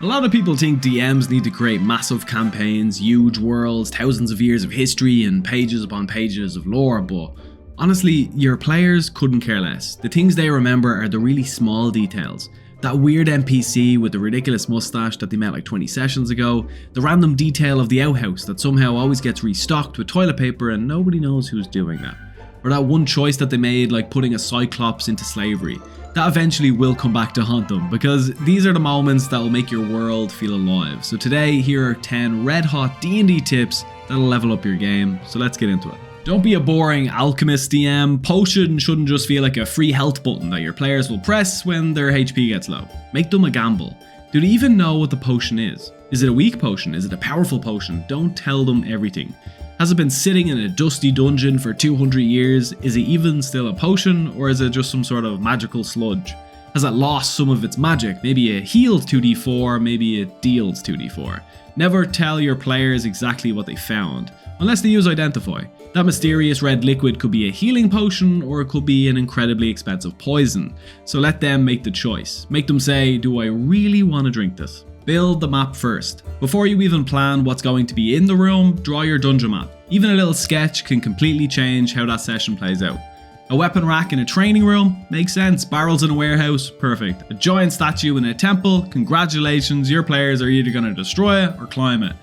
A lot of people think DMs need to create massive campaigns, huge worlds, thousands of years of history and pages upon pages of lore, but honestly, your players couldn't care less. The things they remember are the really small details. That weird NPC with the ridiculous mustache that they met like 20 sessions ago, the random detail of the outhouse that somehow always gets restocked with toilet paper and nobody knows who's doing that. Or that one choice that they made, like putting a cyclops into slavery. That eventually will come back to haunt them, because these are the moments that will make your world feel alive. So today, here are 10 red hot D&D tips that'll level up your game, so let's get into it. Don't be a boring alchemist DM. Potion shouldn't just feel like a free health button that your players will press when their HP gets low. Make them a gamble. Do they even know what the potion is? Is it a weak potion? Is it a powerful potion? Don't tell them everything. Has it been sitting in a dusty dungeon for 200 years? Is it even still a potion, or is it just some sort of magical sludge? Has it lost some of its magic? Maybe it heals 2d4, maybe it deals 2d4. Never tell your players exactly what they found, unless they use Identify. That mysterious red liquid could be a healing potion, or it could be an incredibly expensive poison. So let them make the choice. Make them say, do I really want to drink this? Build the map first. Before you even plan what's going to be in the room, draw your dungeon map. Even a little sketch can completely change how that session plays out. A weapon rack in a training room? Makes sense. Barrels in a warehouse? Perfect. A giant statue in a temple? Congratulations, your players are either going to destroy it or climb it.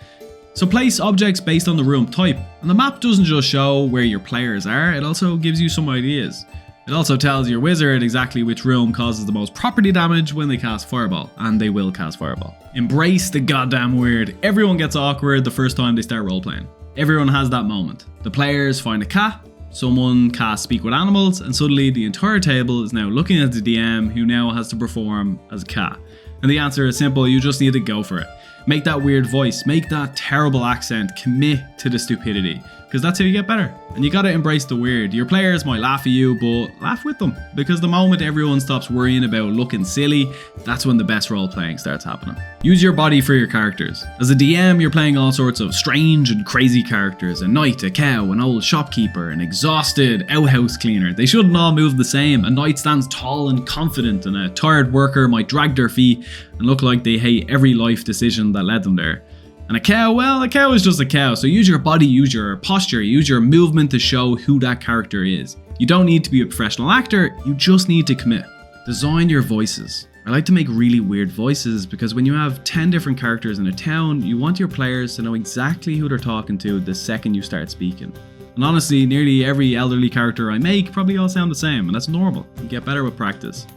So place objects based on the room type. And the map doesn't just show where your players are, it also gives you some ideas. It also tells your wizard exactly which room causes the most property damage when they cast Fireball, and they will cast Fireball. Embrace the goddamn weird. Everyone gets awkward the first time they start roleplaying. Everyone has that moment. The players find a cat, someone casts Speak with Animals, and suddenly the entire table is now looking at the DM who now has to perform as a cat. And the answer is simple, you just need to go for it. Make that weird voice, make that terrible accent, commit to the stupidity, because that's how you get better. And you gotta embrace the weird. Your players might laugh at you, but laugh with them, because the moment everyone stops worrying about looking silly, that's when the best role playing starts happening. Use your body for your characters. As a DM, you're playing all sorts of strange and crazy characters. A knight, a cow, an old shopkeeper, an exhausted outhouse cleaner. They shouldn't all move the same. A knight stands tall and confident, and a tired worker might drag their feet and look like they hate every life decision that led them there. And a cow, well, a cow is just a cow, so use your body, use your posture, use your movement to show who that character is. You don't need to be a professional actor, you just need to commit. Design your voices. I like to make really weird voices because when you have 10 different characters in a town, you want your players to know exactly who they're talking to the second you start speaking. And honestly, nearly every elderly character I make probably all sound the same, and that's normal. You get better with practice.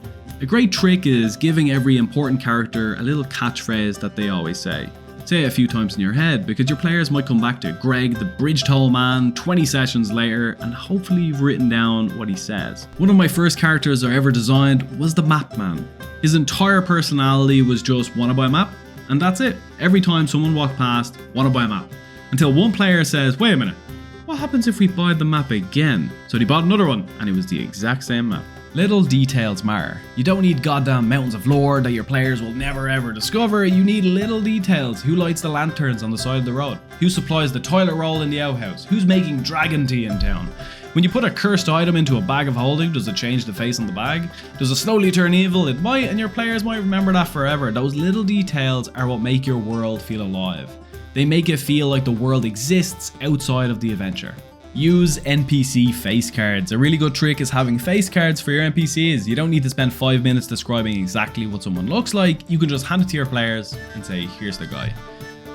A great trick is giving every important character a little catchphrase that they always say. Say it a few times in your head, because your players might come back to Greg the Bridge Toll Man 20 sessions later, and hopefully you've written down what he says. One of my first characters I ever designed was the Map Man. His entire personality was just wanna buy a map, and that's it. Every time someone walked past, wanna buy a map. Until one player says, wait a minute, what happens if we buy the map again? So he bought another one, and it was the exact same map. Little details matter. You don't need goddamn mountains of lore that your players will never ever discover. You need little details. Who lights the lanterns on the side of the road? Who supplies the toilet roll in the outhouse? Who's making dragon tea in town? When you put a cursed item into a bag of holding, does it change the face on the bag? Does it slowly turn evil? It might, and your players might remember that forever. Those little details are what make your world feel alive. They make it feel like the world exists outside of the adventure. Use NPC face cards. A really good trick is having face cards for your NPCs. You don't need to spend 5 minutes describing exactly what someone looks like. You can just hand it to your players and say, here's the guy.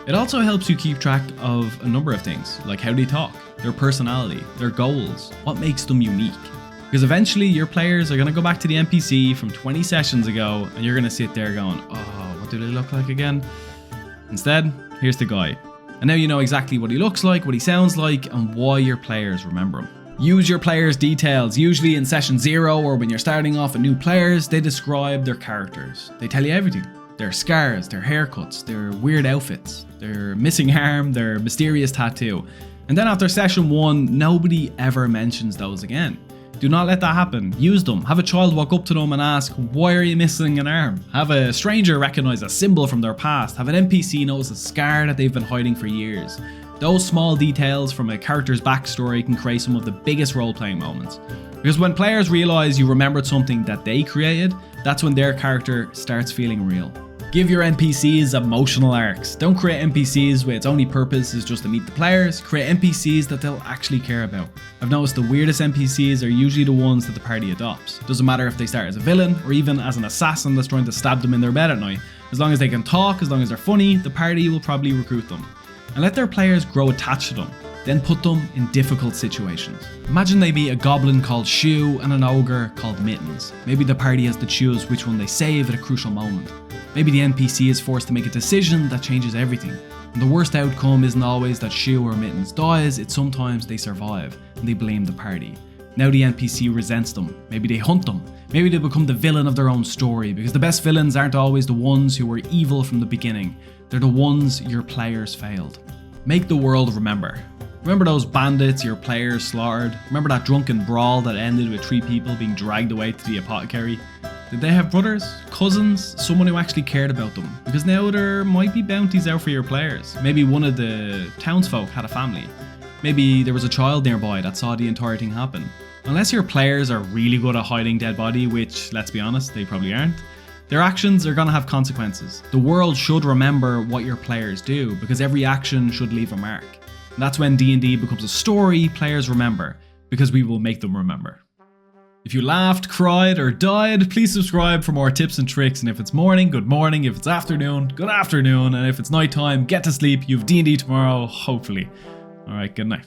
It also helps you keep track of a number of things, like how they talk, their personality, their goals, what makes them unique. Because eventually your players are going to go back to the NPC from 20 sessions ago, and you're going to sit there going, oh, what do they look like again? Instead, here's the guy. And now you know exactly what he looks like, what he sounds like, and why your players remember him. Use your players' details. Usually in session 0 or when you're starting off with new players, they describe their characters. They tell you everything. Their scars, their haircuts, their weird outfits, their missing arm, their mysterious tattoo. And then after session 1, nobody ever mentions those again. Do not let that happen. Use them. Have a child walk up to them and ask, why are you missing an arm? Have a stranger recognize a symbol from their past. Have an NPC notice a scar that they've been hiding for years. Those small details from a character's backstory can create some of the biggest role-playing moments. Because when players realize you remembered something that they created, that's when their character starts feeling real. Give your NPCs emotional arcs. Don't create NPCs where its only purpose is just to meet the players. Create NPCs that they'll actually care about. I've noticed the weirdest NPCs are usually the ones that the party adopts. Doesn't matter if they start as a villain or even as an assassin that's trying to stab them in their bed at night. As long as they can talk, as long as they're funny, the party will probably recruit them. And let their players grow attached to them. Then put them in difficult situations. Imagine they meet a goblin called Shoe and an ogre called Mittens. Maybe the party has to choose which one they save at a crucial moment. Maybe the NPC is forced to make a decision that changes everything. And the worst outcome isn't always that Shoe or Mittens dies, it's sometimes they survive and they blame the party. Now the NPC resents them. Maybe they hunt them. Maybe they become the villain of their own story, because the best villains aren't always the ones who were evil from the beginning. They're the ones your players failed. Make the world remember. Remember those bandits your players slaughtered? Remember that drunken brawl that ended with 3 people being dragged away to the apothecary? Did they have brothers, cousins, someone who actually cared about them? Because now there might be bounties out for your players. Maybe one of the townsfolk had a family. Maybe there was a child nearby that saw the entire thing happen. Unless your players are really good at hiding dead body, which, let's be honest, they probably aren't, their actions are gonna have consequences. The world should remember what your players do, because every action should leave a mark. And that's when D&D becomes a story players remember, because we will make them remember. If you laughed, cried, or died, please subscribe for more tips and tricks. And if it's morning, good morning. If it's afternoon, good afternoon. And if it's nighttime, get to sleep. You have D&D tomorrow, hopefully. Alright, good night.